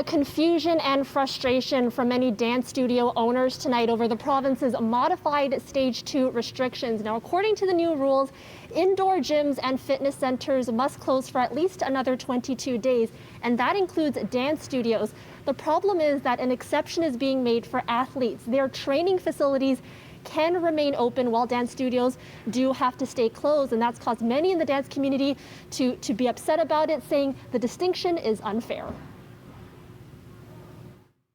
Confusion and frustration from many dance studio owners tonight over the province's modified Stage 2 restrictions. Now, according to the new rules, indoor gyms and fitness centers must close for at least another 22 days, and that includes dance studios. The problem is that an exception is being made for athletes. Their training facilities can remain open while dance studios do have to stay closed, and that's caused many in the dance community to be upset about it, saying the distinction is unfair.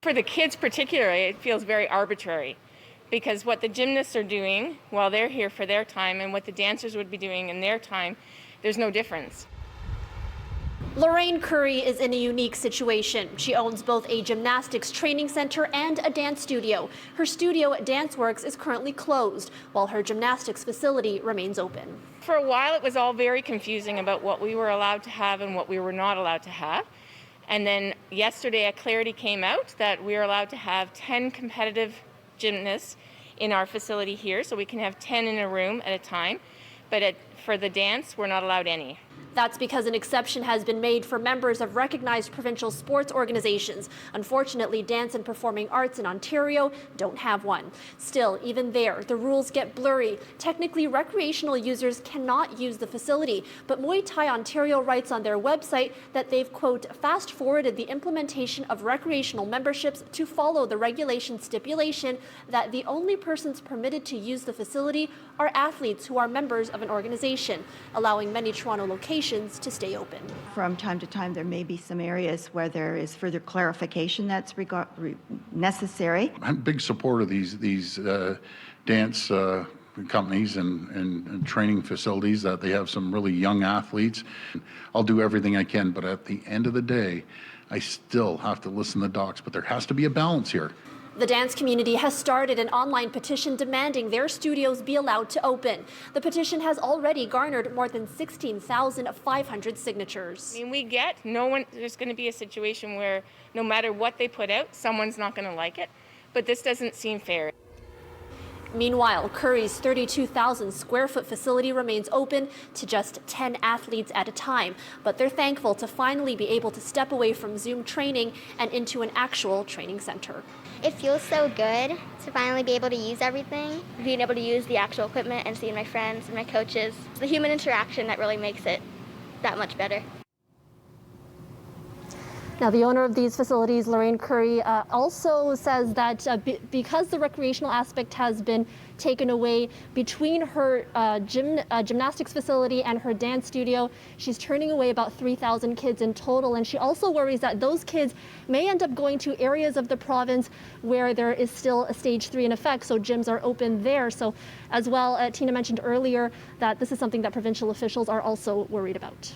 For the kids particularly, it feels very arbitrary because what the gymnasts are doing while they're here for their time and what the dancers would be doing in their time, there's no difference. Lorraine Curry is in a unique situation. She owns both a gymnastics training center and a dance studio. Her studio at DanceWorks is currently closed, while her gymnastics facility remains open. For a while, it was all very confusing about what we were allowed to have and what we were not allowed to have. And then yesterday, a clarity came out that we are allowed to have 10 competitive gymnasts in our facility here, so we can have 10 in a room at a time. But for the dance, we're not allowed any. That's because an exception has been made for members of recognized provincial sports organizations. Unfortunately, dance and performing arts in Ontario don't have one. Still, even there, the rules get blurry. Technically, recreational users cannot use the facility, but Muay Thai Ontario writes on their website that they've, quote, fast-forwarded the implementation of recreational memberships to follow the regulation stipulation that the only persons permitted to use the facility are athletes who are members of an organization, allowing many Toronto locations to stay open. From time to time, there may be some areas where there is further clarification that's necessary. I'm a big supporter of these dance companies and training facilities, that they have some really young athletes. I'll do everything I can, but at the end of the day, I still have to listen to the docs, but there has to be a balance here. The dance community has started an online petition demanding their studios be allowed to open. The petition has already garnered more than 16,500 signatures. I mean, there's going to be a situation where no matter what they put out, someone's not going to like it, but this doesn't seem fair. Meanwhile, Curry's 32,000 square foot facility remains open to just 10 athletes at a time, but they're thankful to finally be able to step away from Zoom training and into an actual training center. It feels so good to finally be able to use everything, being able to use the actual equipment and seeing my friends and my coaches. It's the human interaction that really makes it that much better. Now, the owner of these facilities, Lorraine Curry, also says that because the recreational aspect has been taken away between her gymnastics facility and her dance studio, she's turning away about 3,000 kids in total. And she also worries that those kids may end up going to areas of the province where there is still a Stage 3 in effect, so gyms are open there. So as well, Tina mentioned earlier that this is something that provincial officials are also worried about.